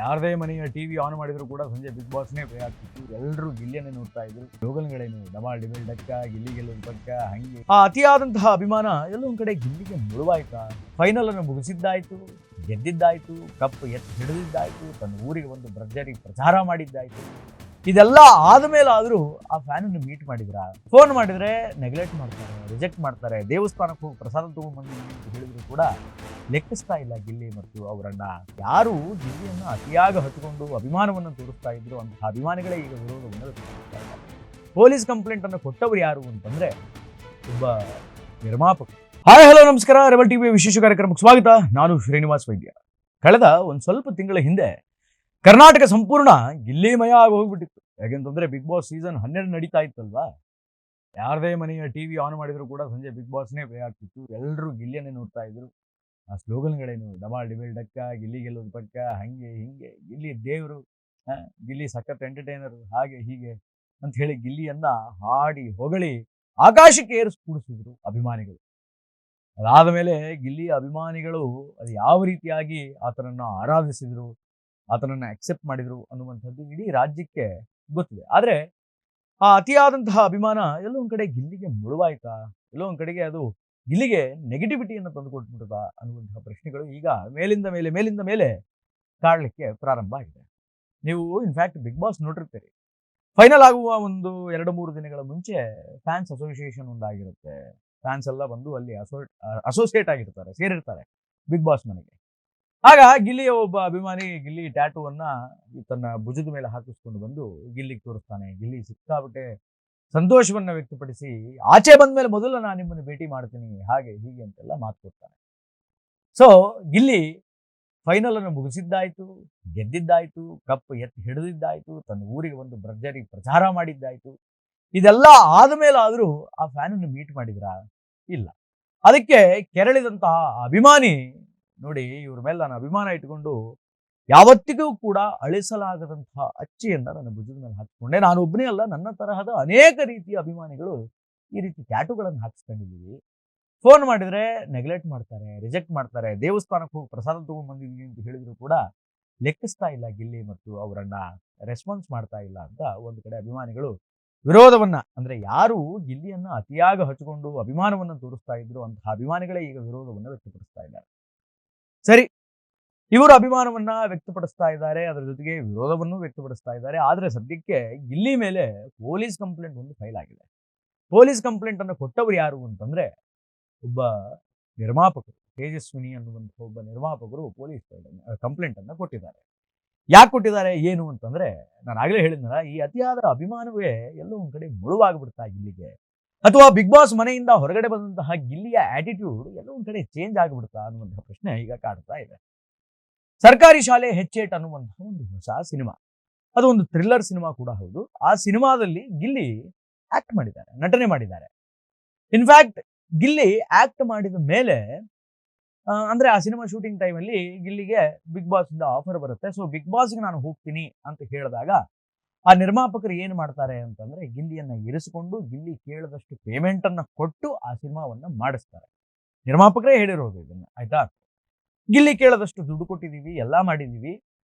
ಯಾರದೇ ಮನೆಯ TV on ಮಾಡಿದ್ರು ಕೂಡ ಸಂಜೆ ಬಿಗ್ ಬಾಸ್ನೇ ಪ್ಲೇ ಆಗ್ತಿತ್ತು. ಎಲ್ಲರೂ ಗಿಲ್ಲಿಯನ್ನೇ ನೋಡ್ತಾ ಇದ್ರು. ಸ್ಲೋಗನ್ಗಳೇನು ಡಮಾಲ್ ಡಿಬಲ್ ಡಕ್ಕ, ಗಿಲ್ಲಿ ಗೆಲ್ಲುವ ಪಕ್ಕ, ಹಂಗೆ ಆ ಅತಿಯಾದಂತಹ ಅಭಿಮಾನ ಎಲ್ಲೊಂದ್ ಕಡೆ ಗಿಲ್ಲಿಗೆ ಮುಳುವಾಯ್ತಾ. ಫೈನಲ್ ಅನ್ನು ಮುಗಿಸಿದ್ದಾಯ್ತು, ಗೆದ್ದಿದ್ದಾಯ್ತು, ಕಪ್ ಎತ್ತಿ ಹಿಡಿದಿದ್ದಾಯ್ತು, ತನ್ನ ಊರಿಗೆ ಒಂದು ಭರ್ಜರಿ ಪ್ರಚಾರ ಮಾಡಿದ್ದಾಯ್ತು. ಇದೆಲ್ಲ ಆದ್ಮೇಲಾದ್ರೂ ಆ ಫ್ಯಾನ್ ಅನ್ನು ಮೀಟ್ ಮಾಡಿದ್ರ, ಫೋನ್ ಮಾಡಿದ್ರೆ ನೆಗ್ಲೆಕ್ಟ್ ಮಾಡ್ತಾರೆ, ರಿಜೆಕ್ಟ್ ಮಾಡ್ತಾರೆ. ದೇವಸ್ಥಾನಕ್ಕೆ ಹೋಗಿ ಪ್ರಸಾದ ತಗೊಂಡ್ಬಂದಿದ್ದೀನಿ ಅಂತ ಹೇಳಿದ್ರು ಕೂಡ ಲೆಕ್ಕಿಸ್ತಾ ಇಲ್ಲ ಗಿಲ್ಲಿ ಮತ್ತು ಅವರನ್ನ. ಯಾರು ಗಿಲ್ಲಿಯನ್ನ ಅತಿಯಾಗಿ ಹಚ್ಚಿಕೊಂಡು ಅಭಿಮಾನವನ್ನು ತೋರಿಸ್ತಾ ಇದ್ರು ಅಂತಹ ಅಭಿಮಾನಿಗಳೇ ಈಗ ವಿರೋಧವನ್ನು ವ್ಯಕ್ತಪಡಿಸ್ತಾ ಇದ್ದಾರೆ. ಪೊಲೀಸ್ ಕಂಪ್ಲೇಂಟ್ ಅನ್ನು ಕೊಟ್ಟವರು ಯಾರು ಅಂತಂದ್ರೆ ಒಬ್ಬ ನಿರ್ಮಾಪಕ. ಹಾಯ್ ಹಲೋ ನಮಸ್ಕಾರ, ರೆಬಲ್ ಟಿವಿ ವಿಶೇಷ ಕಾರ್ಯಕ್ರಮಕ್ಕೆ ಸ್ವಾಗತ. ನಾನು ಶ್ರೀನಿವಾಸ್ ವೈದ್ಯ. ಕಳೆದ ಒಂದು ಸ್ವಲ್ಪ ತಿಂಗಳ ಹಿಂದೆ ಕರ್ನಾಟಕ ಸಂಪೂರ್ಣ ಗಿಲ್ಲಿಮಯ ಆಗಿ ಹೋಗ್ಬಿಟ್ಟಿತ್ತು. ಯಾಕೆಂತಂದ್ರೆ ಬಿಗ್ ಬಾಸ್ ಸೀಸನ್ 12 ನಡೀತಾ ಇತ್ತಲ್ವಾ. ಯಾರದೇ ಮನೆಯ ಟಿವಿ ಆನ್ ಮಾಡಿದ್ರು ಕೂಡ ಸಂಜೆ ಬಿಗ್ ಬಾಸ್ನೇ ಪ್ಲೇ ಆಗ್ತಿತ್ತು. ಎಲ್ಲರೂ ಗಿಲ್ಲಿಯನ್ನೇ ನೋಡ್ತಾ ಇದ್ರು. ಆ ಸ್ಲೋಗನ್ಗಳೇನು ಡಮಾಲ್ ಡಿಬಲ್ ಡಕ್ಕ, ಗಿಲ್ಲಿ ಗೆಲ್ಲೋದು ಪಕ್ಕ, ಹಂಗೆ ಹಿಂಗೆ, ಗಿಲ್ಲಿ ದೇವರು, ಗಿಲ್ಲಿ ಸಖತ್ ಎಂಟರ್ಟೈನರ್, ಹಾಗೆ ಹೀಗೆ ಅಂತ ಹೇಳಿ ಗಿಲ್ಲಿಯನ್ನ ಹಾಡಿ ಹೊಗಳಿ ಆಕಾಶಕ್ಕೆ ಏರಿಸ್ಕೂಡಿಸಿದ್ರು ಅಭಿಮಾನಿಗಳು. ಅದಾದ ಮೇಲೆ ಗಿಲ್ಲಿ ಅಭಿಮಾನಿಗಳು ಅದು ಯಾವ ರೀತಿಯಾಗಿ ಆತನನ್ನ ಆರಾಧಿಸಿದ್ರು, ಆತನನ್ನ ಅಕ್ಸೆಪ್ಟ್ ಮಾಡಿದ್ರು ಅನ್ನುವಂಥದ್ದು ಇಡೀ ರಾಜ್ಯಕ್ಕೆ ಗೊತ್ತಿದೆ. ಆದ್ರೆ ಆ ಅತಿಯಾದಂತಹ ಅಭಿಮಾನ ಎಲ್ಲೋ ಒಂದ್ ಕಡೆ ಗಿಲ್ಲಿಗೆ ಮುಳುವಾಯ್ತಾ, ಎಲ್ಲೋ ಒಂದ್ ಕಡೆಗೆ ಅದು ಗಿಲ್ಲಿಗೆ ನೆಗೆಟಿವಿಟಿಯನ್ನು ತಂದುಕೊಟ್ಬಿಡ್ತಾ ಅನ್ನುವಂತಹ ಪ್ರಶ್ನೆಗಳು ಈಗ ಮೇಲಿಂದ ಮೇಲೆ ಕಾಡ್ಲಿಕ್ಕೆ ಪ್ರಾರಂಭ ಆಗಿದೆ. ನೀವು ಇನ್ಫ್ಯಾಕ್ಟ್ ಬಿಗ್ ಬಾಸ್ ನೋಡಿರ್ತೀರಿ. ಫೈನಲ್ ಆಗುವ ಒಂದು 2-3 ದಿನಗಳ ಮುಂಚೆ ಫ್ಯಾನ್ಸ್ ಅಸೋಸಿಯೇಷನ್ ಒಂದಾಗಿರುತ್ತೆ. ಫ್ಯಾನ್ಸ್ ಎಲ್ಲ ಬಂದು ಅಲ್ಲಿ ಅಸೋಸಿಯೇಟ್ ಆಗಿರ್ತಾರೆ, ಸೇರಿರ್ತಾರೆ ಬಿಗ್ ಬಾಸ್ ಮನೆಗೆ. ಆಗ ಗಿಲ್ಲಿಯ ಒಬ್ಬ ಅಭಿಮಾನಿ ಗಿಲ್ಲಿ ಟ್ಯಾಟೂವನ್ನ ತನ್ನ ಭುಜದ ಮೇಲೆ ಹಾಕಿಸ್ಕೊಂಡು ಬಂದು ಗಿಲ್ಲಿಗೆ ತೋರಿಸ್ತಾನೆ. ಗಿಲ್ಲಿ ಸಿಕ್ಕಾಬಿಟ್ಟೆ ಸಂತೋಷವನ್ನ ವ್ಯಕ್ತಪಡಿಸಿ ಆಚೆ ಬಂದ ಮೇಲೆ ಮೊದಲು ನಾನು ನಿಮ್ಮನ್ನು ಭೇಟಿ ಮಾಡ್ತೀನಿ, ಹಾಗೆ ಹೀಗೆ ಅಂತೆಲ್ಲ ಮಾತು ಕೊಡ್ತಾನೆ. ಸೊ ಗಿಲ್ಲಿ ಫೈನಲ್ ಅನ್ನು ಮುಗಿಸಿದ್ದಾಯ್ತು, ಗೆದ್ದಿದ್ದಾಯ್ತು, ಕಪ್ ಎತ್ತಿ ಹಿಡಿದಿದ್ದಾಯ್ತು, ತನ್ನ ಊರಿಗೆ ಒಂದು ಭರ್ಜರಿ ಪ್ರಚಾರ ಮಾಡಿದ್ದಾಯ್ತು. ಇದೆಲ್ಲ ಆದ್ಮೇಲಾದ್ರೂ ಆ ಫ್ಯಾನ್ ಅನ್ನು ಮೀಟ್ ಮಾಡಿದ್ರ ಇಲ್ಲ. ಅದಕ್ಕೆ ಕೆರಳಿದಂತಹ ಅಭಿಮಾನಿ ನೋಡಿ, ಇವ್ರ ಮೇಲೆ ನಾನು ಅಭಿಮಾನ ಇಟ್ಕೊಂಡು ಯಾವತ್ತಿಗೂ ಕೂಡ ಅಳಿಸಲಾಗದಂತಹ ಅಚ್ಚೆಯನ್ನ ನನ್ನ ಭುಜದ ಮೇಲೆ ಹಾಕಿಕೊಂಡೆ. ನಾನು ಒಬ್ಬನೇ ಅಲ್ಲ, ನನ್ನ ತರಹದ ಅನೇಕ ರೀತಿಯ ಅಭಿಮಾನಿಗಳು ಈ ರೀತಿ ಟ್ಯಾಟೂಗಳನ್ನು ಹಾಕಿಸ್ಕೊಂಡಿದ್ದೀವಿ. ಫೋನ್ ಮಾಡಿದ್ರೆ ನೆಗ್ಲೆಕ್ಟ್ ಮಾಡ್ತಾರೆ, ರಿಜೆಕ್ಟ್ ಮಾಡ್ತಾರೆ. ದೇವಸ್ಥಾನಕ್ಕೆ ಹೋಗಿ ಪ್ರಸಾದ ತಗೊಂಡ್ಬಂದಿದ್ದೀವಿ ಅಂತ ಹೇಳಿದ್ರು ಕೂಡ ಲೆಕ್ಕಿಸ್ತಾ ಇಲ್ಲ ಗಿಲ್ಲಿ ಮತ್ತು ಅವರನ್ನ ರೆಸ್ಪಾನ್ಸ್ ಮಾಡ್ತಾ ಇಲ್ಲ ಅಂತ ಒಂದು ಕಡೆ ಅಭಿಮಾನಿಗಳು ವಿರೋಧವನ್ನ, ಅಂದ್ರೆ ಯಾರು ಗಿಲ್ಲಿಯನ್ನ ಅತಿಯಾಗಿ ಹಚ್ಚಿಕೊಂಡು ಅಭಿಮಾನವನ್ನು ತೋರಿಸ್ತಾ ಇದ್ರು ಅಂತಹ ಅಭಿಮಾನಿಗಳೇ ಈಗ ವಿರೋಧವನ್ನು ವ್ಯಕ್ತಪಡಿಸ್ತಾ ಇದ್ದಾರೆ. ಸರಿ, ಇವರು ಅಭಿಮಾನವನ್ನ ವ್ಯಕ್ತಪಡಿಸ್ತಾ ಇದ್ದಾರೆ, ಅದರ ಜೊತೆಗೆ ವಿರೋಧವನ್ನು ವ್ಯಕ್ತಪಡಿಸ್ತಾ ಇದ್ದಾರೆ. ಆದ್ರೆ ಸದ್ಯಕ್ಕೆ ಗಿಲ್ಲಿ ಮೇಲೆ ಪೊಲೀಸ್ ಕಂಪ್ಲೇಂಟ್ ಒಂದು ಫೈಲ್ ಆಗಿದೆ. ಪೊಲೀಸ್ ಕಂಪ್ಲೇಂಟ್ ಅನ್ನು ಕೊಟ್ಟವರು ಯಾರು ಅಂತಂದ್ರೆ ಒಬ್ಬ ನಿರ್ಮಾಪಕರು, ತೇಜಸ್ವಿನಿ ಅನ್ನುವಂಥ ಒಬ್ಬ ನಿರ್ಮಾಪಕರು ಪೊಲೀಸ್ ಕಂಪ್ಲೇಂಟ್ ಅನ್ನ ಕೊಟ್ಟಿದ್ದಾರೆ. ಯಾಕೆ ಕೊಟ್ಟಿದ್ದಾರೆ ಏನು ಅಂತಂದ್ರೆ, ನಾನು ಆಗ್ಲೇ ಹೇಳಿದ್ನಲ್ಲ, ಈ ಅತಿಯಾದ ಅಭಿಮಾನವೇ ಎಲ್ಲೋ ಒಂದ್ ಕಡೆ ಮುಳುವಾಗ್ಬಿಡ್ತಾ ಗಿಲ್ಲಿಗೆ, ಅಥವಾ ಬಿಗ್ ಬಾಸ್ ಮನೆಯಿಂದ ಹೊರಗಡೆ ಬಂದಂತಹ ಗಿಲ್ಲಿಯ ಆಟಿಟ್ಯೂಡ್ ಎಲ್ಲೋ ಒಂದ್ ಕಡೆ ಚೇಂಜ್ ಆಗಿಬಿಡ್ತಾ ಅನ್ನುವಂತಹ ಪ್ರಶ್ನೆ ಈಗ ಕಾಡ್ತಾ ಇದೆ. ಸರ್ಕಾರಿ ಶಾಲೆ ಹೆಚ್ಚೇಟ್ ಅನ್ನುವಂತಹ ಒಂದು ಹೊಸ ಸಿನಿಮಾ, ಅದು ಒಂದು ಥ್ರಿಲ್ಲರ್ ಸಿನಿಮಾ ಕೂಡ ಹೌದು. ಆ ಸಿನಿಮಾದಲ್ಲಿ ಗಿಲ್ಲಿ ಆಕ್ಟ್ ಮಾಡಿದ್ದಾರೆ, ನಟನೆ ಮಾಡಿದ್ದಾರೆ. ಇನ್ಫ್ಯಾಕ್ಟ್ ಗಿಲ್ಲಿ ಆಕ್ಟ್ ಮಾಡಿದ ಮೇಲೆ ಅಂದ್ರೆ ಆ ಸಿನಿಮಾ ಶೂಟಿಂಗ್ ಟೈಮಲ್ಲಿ ಗಿಲ್ಲಿಗೆ ಬಿಗ್ ಬಾಸ್ ಇಂದ ಆಫರ್ ಬರುತ್ತೆ. ಸೊ ಬಿಗ್ ಬಾಸ್ಗೆ ನಾನು ಹೋಗ್ತೀನಿ ಅಂತ ಹೇಳಿದಾಗ ಆ ನಿರ್ಮಾಪಕರು ಏನು ಮಾಡ್ತಾರೆ ಅಂತಂದ್ರೆ, ಗಿಲ್ಲಿಯನ್ನ ಇರಿಸಿಕೊಂಡು ಗಿಲ್ಲಿ ಕೇಳದಷ್ಟು ಪೇಮೆಂಟ್ ಅನ್ನ ಕೊಟ್ಟು ಆ ಸಿನಿಮಾವನ್ನ ಮಾಡಿಸ್ತಾರೆ. ನಿರ್ಮಾಪಕರೇ ಹೇಳಿರೋದು ಇದನ್ನ, ಆಯ್ತಾ. ಗಿಲ್ಲಿ ಕೇಳದಷ್ಟು ದುಡ್ಡು ಕೊಟ್ಟಿದ್ದೀವಿ, ಎಲ್ಲ ಮಾಡಿದೀವಿ.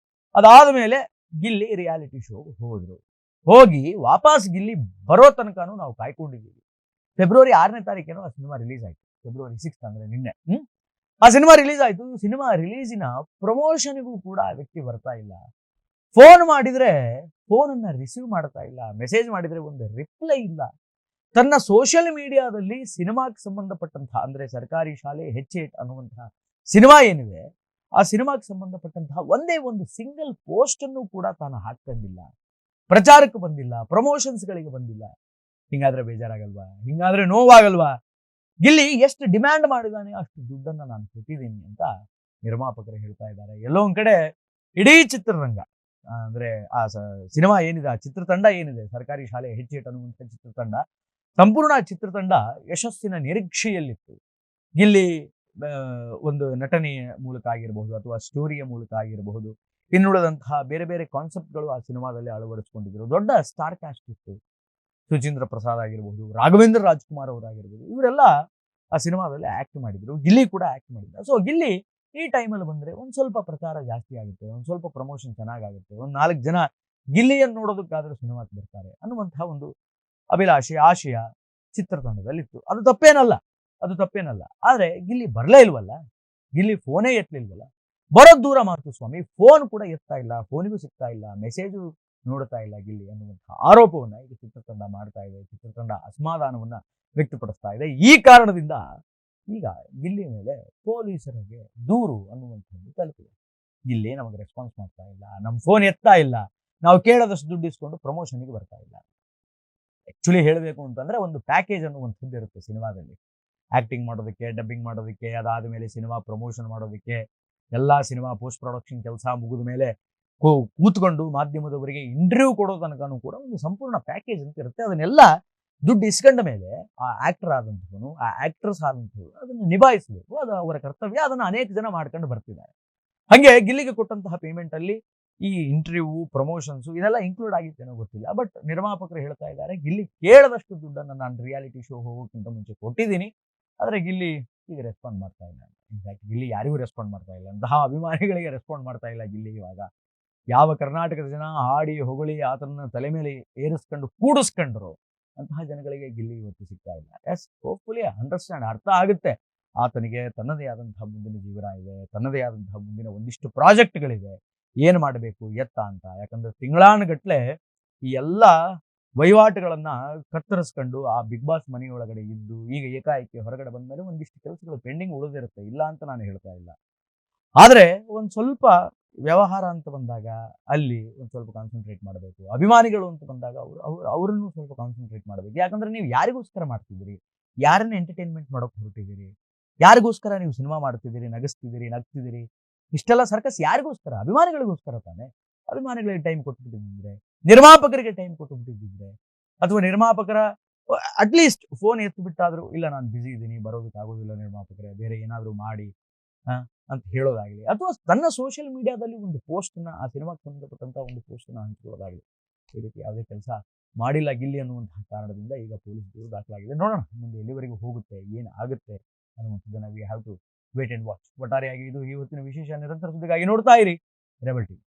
ಅದಾದ ಮೇಲೆ ಗಿಲ್ಲಿ ರಿಯಾಲಿಟಿ ಶೋಗೆ ಹೋದ್ರು. ಹೋಗಿ ವಾಪಸ್ ಗಿಲ್ಲಿ ಬರೋ ತನಕನೂ ನಾವು ಕಾಯ್ಕೊಂಡಿದ್ದೀವಿ. ಫೆಬ್ರವರಿ 6ನೇ ತಾರೀಕೇನೋ ಆ ಸಿನಿಮಾ ರಿಲೀಸ್ ಆಯ್ತು. ಫೆಬ್ರವರಿ 6 ಅಂದ್ರೆ ನಿನ್ನೆ. ಆ ಸಿನಿಮಾ ರಿಲೀಸ್ ಆಯ್ತು. ಸಿನಿಮಾ ರಿಲೀಸಿನ ಪ್ರಮೋಷನ್ಗೂ ಕೂಡ ಆ ವ್ಯಕ್ತಿ ಬರ್ತಾ ಇಲ್ಲ. ಫೋನ್ ಮಾಡಿದ್ರೆ ಫೋನ್ ಅನ್ನ ರಿಸೀವ್ ಮಾಡ್ತಾ ಇಲ್ಲ, ಮೆಸೇಜ್ ಮಾಡಿದ್ರೆ ಒಂದು ರಿಪ್ಲೈ ಇಲ್ಲ. ತನ್ನ ಸೋಷಿಯಲ್ ಮೀಡಿಯಾದಲ್ಲಿ ಸಿನಿಮಾಕ್ಕೆ ಸಂಬಂಧಪಟ್ಟಂತಹ, ಅಂದ್ರೆ ಸರ್ಕಾರಿ ಶಾಲೆ ಹೆಚ್ಚೇಟ್ ಅನ್ನುವಂತಹ ಸಿನಿಮಾ ಏನಿದೆ, ಆ ಸಿನಿಮಾಕ್ಕೆ ಸಂಬಂಧಪಟ್ಟಂತಹ ಒಂದೇ ಒಂದು ಸಿಂಗಲ್ ಪೋಸ್ಟ್ ಅನ್ನು ಕೂಡ ತಾನು ಹಾಕೊಂಡಿಲ್ಲ, ಪ್ರಚಾರಕ್ಕೆ ಬಂದಿಲ್ಲ, ಪ್ರಮೋಷನ್ಸ್ಗಳಿಗೆ ಬಂದಿಲ್ಲ. ಹಿಂಗಾದ್ರೆ ಬೇಜಾರಾಗಲ್ವಾ? ಹಿಂಗಾದ್ರೆ ನೋವಾಗಲ್ವಾ? ಗಿಲ್ಲಿ ಎಷ್ಟು ಡಿಮ್ಯಾಂಡ್ ಮಾಡಿದಾನೆ ಅಷ್ಟು ದುಡ್ಡನ್ನ ನಾನು ಕೊಟ್ಟಿದ್ದೀನಿ ಅಂತ ನಿರ್ಮಾಪಕರು ಹೇಳ್ತಾ ಇದ್ದಾರೆ. ಎಲ್ಲೋ ಒಂದ್ ಕಡೆ ಇಡೀ ಚಿತ್ರರಂಗ, ಅಂದ್ರೆ ಆ ಸಿನಿಮಾ ಏನಿದೆ, ಆ ಚಿತ್ರತಂಡ ಏನಿದೆ, ಸರ್ಕಾರಿ ಶಾಲೆ ಹೆಚ್ಚೇಟ್ ಅನ್ನುವಂಥ ಚಿತ್ರತಂಡ, ಸಂಪೂರ್ಣ ಚಿತ್ರತಂಡ ಯಶಸ್ಸಿನ ನಿರೀಕ್ಷೆಯಲ್ಲಿತ್ತು. ಗಿಲ್ಲಿ ಒಂದು ನಟನೆಯ ಮೂಲಕ ಆಗಿರಬಹುದು, ಅಥವಾ ಸ್ಟೋರಿಯ ಮೂಲಕ ಆಗಿರಬಹುದು, ಇನ್ನುಳಿದಂತಹ ಬೇರೆ ಬೇರೆ ಕಾನ್ಸೆಪ್ಟ್ಗಳು ಆ ಸಿನಿಮಾದಲ್ಲಿ ಅಳವಡಿಸಿಕೊಂಡಿದ್ರು. ದೊಡ್ಡ ಸ್ಟಾರ್ ಕ್ಯಾಸ್ಟ್ ಇತ್ತು. ಸುಚೀಂದ್ರ ಪ್ರಸಾದ್ ಆಗಿರ್ಬೋದು, ರಾಘವೇಂದ್ರ ರಾಜ್ಕುಮಾರ್ ಅವರಾಗಿರ್ಬೋದು, ಇವರೆಲ್ಲ ಆ ಸಿನಿಮಾದಲ್ಲಿ ಆಕ್ಟ್ ಮಾಡಿದ್ರು. ಗಿಲ್ಲಿ ಕೂಡ ಆಕ್ಟ್ ಮಾಡಿದ್ರು. ಸೊ ಗಿಲ್ಲಿ ಈ ಟೈಮಲ್ಲಿ ಬಂದರೆ ಒಂದು ಸ್ವಲ್ಪ ಪ್ರಚಾರ ಜಾಸ್ತಿ ಆಗುತ್ತೆ, ಒಂದು ಸ್ವಲ್ಪ ಪ್ರಮೋಷನ್ ಚೆನ್ನಾಗಾಗುತ್ತೆ, ಒಂದು 4 ಜನ ಗಿಲ್ಲಿಯನ್ನು ನೋಡೋದಕ್ಕಾದರೂ ಸಿನಿಮಾಕ್ಕೆ ಬರ್ತಾರೆ ಅನ್ನುವಂತಹ ಒಂದು ಅಭಿಲಾಷೆ, ಆಶಯ ಚಿತ್ರತಂಡದಲ್ಲಿತ್ತು. ಅದು ತಪ್ಪೇನಲ್ಲ. ಆದರೆ ಗಿಲ್ಲಿ ಬರಲೇ ಇಲ್ವಲ್ಲ, ಗಿಲ್ಲಿ ಫೋನೇ ಎತ್ತಲಿಲ್ವಲ್ಲ. ಬರೋದು ದೂರ ಮಾತು ಸ್ವಾಮಿ, ಫೋನ್ ಕೂಡ ಎತ್ತಾ ಇಲ್ಲ, ಫೋನಿಗೂ ಸಿಗ್ತಾ ಇಲ್ಲ, ಮೆಸೇಜು ನೋಡ್ತಾ ಇಲ್ಲ ಗಿಲ್ಲಿ ಅನ್ನುವಂತಹ ಆರೋಪವನ್ನು ಈಗ ಚಿತ್ರತಂಡ ಮಾಡ್ತಾ ಇದೆ. ಚಿತ್ರತಂಡ ಅಸಮಾಧಾನವನ್ನು ವ್ಯಕ್ತಪಡಿಸ್ತಾ ಇದೆ. ಈ ಕಾರಣದಿಂದ ಈಗ ಗಿಲ್ಲಿ ಮೇಲೆ ಪೊಲೀಸರಿಗೆ ದೂರು ಅನ್ನುವಂಥದ್ದು ತಲುಪಿದೆ. ಗಿಲ್ಲಿ ನಮಗೆ ರೆಸ್ಪಾನ್ಸ್ ಮಾಡ್ತಾ ಇಲ್ಲ, ನಮ್ಮ ಫೋನ್ ಎತ್ತಾ ಇಲ್ಲ, ನಾವು ಕೇಳೋದಷ್ಟು ದುಡ್ಡು ಇಸ್ಕೊಂಡು ಪ್ರಮೋಷನ್ಗೆ ಬರ್ತಾ ಇಲ್ಲ. ಆ್ಯಕ್ಚುಲಿ ಹೇಳಬೇಕು ಅಂತಂದರೆ ಒಂದು ಪ್ಯಾಕೇಜ್ ಅನ್ನುವಂಥದ್ದು ಇರುತ್ತೆ ಸಿನಿಮಾದಲ್ಲಿ. ಆ್ಯಕ್ಟಿಂಗ್ ಮಾಡೋದಕ್ಕೆ, ಡಬ್ಬಿಂಗ್ ಮಾಡೋದಕ್ಕೆ, ಅದಾದ ಮೇಲೆ ಸಿನಿಮಾ ಪ್ರಮೋಷನ್ ಮಾಡೋದಕ್ಕೆ, ಎಲ್ಲ ಸಿನಿಮಾ ಪೋಸ್ಟ್ ಪ್ರೊಡಕ್ಷನ್ ಕೆಲಸ ಮುಗಿದ ಮೇಲೆ ಕೂತ್ಕೊಂಡು ಮಾಧ್ಯಮದವರಿಗೆ ಇಂಟರ್ವ್ಯೂ ಕೊಡೋ ತನಕನೂ ಕೂಡ ಒಂದು ಸಂಪೂರ್ಣ ಪ್ಯಾಕೇಜ್ ಅಂತ ಇರುತ್ತೆ. ಅದನ್ನೆಲ್ಲ ದುಡ್ಡು ಇಸ್ಕೊಂಡ ಮೇಲೆ ಆ ಆ್ಯಕ್ಟರ್ ಆದಂಥವನು, ಆ ಆ್ಯಕ್ಟ್ರೆಸ್ ಆದಂಥವ್ರು ಅದನ್ನು ನಿಭಾಯಿಸಬೇಕು. ಅದು ಅವರ ಕರ್ತವ್ಯ. ಅದನ್ನು ಅನೇಕ ಜನ ಮಾಡ್ಕೊಂಡು ಬರ್ತಿದ್ದಾರೆ. ಹಾಗೆ ಗಿಲ್ಲಿಗೆ ಕೊಟ್ಟಂತಹ ಪೇಮೆಂಟಲ್ಲಿ ಈ ಇಂಟರ್ವ್ಯೂ, ಪ್ರಮೋಷನ್ಸು ಇದೆಲ್ಲ ಇನ್ಕ್ಲೂಡ್ ಆಗಿತ್ತೇನೋ ಗೊತ್ತಿಲ್ಲ. ಬಟ್ ನಿರ್ಮಾಪಕರು ಹೇಳ್ತಾ ಇದ್ದಾರೆ, ಗಿಲ್ಲಿ ಕೇಳದಷ್ಟು ದುಡ್ಡನ್ನು ನಾನು ರಿಯಾಲಿಟಿ ಶೋ ಹೋಗೋಕ್ಕಿಂತ ಮುಂಚೆ ಕೊಟ್ಟಿದ್ದೀನಿ, ಆದರೆ ಗಿಲ್ಲಿ ಈಗ ರೆಸ್ಪಾಂಡ್ ಮಾಡ್ತಾ ಇಲ್ಲ. ಇನ್ಫ್ಯಾಕ್ಟ್ ಗಿಲ್ಲಿ ಯಾರಿಗೂ ರೆಸ್ಪಾಂಡ್ ಮಾಡ್ತಾ ಇಲ್ಲ, ಅಂತಹ ಅಭಿಮಾನಿಗಳಿಗೆ ರೆಸ್ಪಾಂಡ್ ಮಾಡ್ತಾ ಇಲ್ಲ ಗಿಲ್ಲಿ. ಇವಾಗ ಯಾವ ಕರ್ನಾಟಕದ ಜನ ಹಾಡಿ ಹೊಗಳಿ ಆತನ ತಲೆ ಮೇಲೆ ಏರಿಸ್ಕೊಂಡು ಕೂಡಿಸ್ಕೊಂಡ್ರು ಅಂತಹ ಜನಗಳಿಗೆ ಗಿಲ್ಲಿ ಇವತ್ತು ಸಿಗ್ತಾ ಇಲ್ಲ. ಎಸ್, ಹೋಪ್ಫುಲಿ ಅಂಡರ್ಸ್ಟ್ಯಾಂಡ್, ಅರ್ಥ ಆಗುತ್ತೆ. ಆತನಿಗೆ ತನ್ನದೇ ಆದಂತಹ ಮುಂದಿನ ಜೀವನ ಇದೆ, ತನ್ನದೇ ಆದಂತಹ ಮುಂದಿನ ಒಂದಿಷ್ಟು ಪ್ರಾಜೆಕ್ಟ್ಗಳಿದೆ, ಏನು ಮಾಡಬೇಕು ಎತ್ತ ಅಂತ. ಯಾಕಂದ್ರೆ ತಿಂಗಳಾನುಗಟ್ಲೆ ಈ ಎಲ್ಲ ವಹಿವಾಟುಗಳನ್ನ ಕತ್ತರಿಸ್ಕೊಂಡು ಆ ಬಿಗ್ ಬಾಸ್ ಮನೆಯೊಳಗಡೆ ಇದ್ದು ಈಗ ಏಕಾಏಕಿ ಹೊರಗಡೆ ಬಂದ ಮೇಲೆ ಒಂದಿಷ್ಟು ಕೆಲಸಗಳು ಪೆಂಡಿಂಗ್ ಉಳಿದಿರುತ್ತೆ, ಇಲ್ಲ ಅಂತ ನಾನು ಹೇಳ್ತಾ ಇಲ್ಲ. ಆದರೆ ಒಂದು ಸ್ವಲ್ಪ ವ್ಯವಹಾರ ಅಂತ ಬಂದಾಗ ಅಲ್ಲಿ ಒಂದು ಸ್ವಲ್ಪ ಕಾನ್ಸಂಟ್ರೇಟ್ ಮಾಡಬೇಕು. ಅಭಿಮಾನಿಗಳು ಅಂತ ಬಂದಾಗ ಅವರನ್ನು ಸ್ವಲ್ಪ ಕಾನ್ಸಂಟ್ರೇಟ್ ಮಾಡಬೇಕು. ಯಾಕಂದ್ರೆ ನೀವು ಯಾರಿಗೋಸ್ಕರ ಮಾಡ್ತಿದ್ದೀರಿ, ಯಾರನ್ನ ಎಂಟರ್ಟೈನ್ಮೆಂಟ್ ಮಾಡೋಕೆ ಹೊರಟಿದ್ದೀರಿ, ಯಾರಿಗೋಸ್ಕರ ನೀವು ಸಿನಿಮಾ ಮಾಡ್ತಿದ್ದೀರಿ, ನಗಿಸ್ತಿದ್ದೀರಿ, ಇಷ್ಟೆಲ್ಲ ಸರ್ಕಸ್ ಯಾರಿಗೋಸ್ಕರ? ಅಭಿಮಾನಿಗಳಿಗೋಸ್ಕರ ತಾನೆ. ಅಭಿಮಾನಿಗಳಿಗೆ ಟೈಮ್ ಕೊಟ್ಬಿಟ್ಟಿದ್ರೆ, ನಿರ್ಮಾಪಕರಿಗೆ ಟೈಮ್ ಕೊಟ್ಟುಬಿಟ್ಟಿದ್ದಿದ್ರೆ, ಅಥವಾ ನಿರ್ಮಾಪಕರ ಅಟ್ಲೀಸ್ಟ್ ಫೋನ್ ಎತ್ತು ಬಿಟ್ಟಾದರೂ ಇಲ್ಲ ನಾನು ಬ್ಯುಸಿ ಇದ್ದೀನಿ, ಬರೋದಕ್ಕಾಗೋದಿಲ್ಲ ನಿರ್ಮಾಪಕರೇ, ಬೇರೆ ಏನಾದರೂ ಮಾಡಿ ಅಂತ ಹೇಳೋದಾಗಲಿ, ಅಥವಾ ತನ್ನ ಸೋಷಿಯಲ್ ಮೀಡಿಯಾದಲ್ಲಿ ಒಂದು ಪೋಸ್ಟನ್ನು, ಆ ಸಿನಿಮಾಕ್ಕೆ ಸಂಬಂಧಪಟ್ಟಂಥ ಒಂದು ಪೋಸ್ಟನ್ನು ಹಂಚ್ಕೊಳ್ಳೋದಾಗಲಿ, ಈ ರೀತಿ ಯಾವುದೇ ಕೆಲಸ ಮಾಡಿಲ್ಲ ಗಿಲ್ಲಿ ಅನ್ನುವಂತಹ ಕಾರಣದಿಂದ ಈಗ ಪೊಲೀಸ್ ದೂರು ದಾಖಲಾಗಿದೆ. ನೋಡೋಣ ಮುಂದೆ ಎಲ್ಲಿವರೆಗೂ ಹೋಗುತ್ತೆ, ಏನು ಆಗುತ್ತೆ ಅನ್ನುವಂಥದ್ದನ್ನು we have to wait and watch. ಒಟ್ಟಾರೆಯಾಗಿ ಇದು ಇವತ್ತಿನ ವಿಶೇಷ. ನಿರಂತರ ಸುದ್ದಿಗಾಗಿ ನೋಡ್ತಾ ಇರಿ ರೆಬೆಲ್ ಟಿವಿ.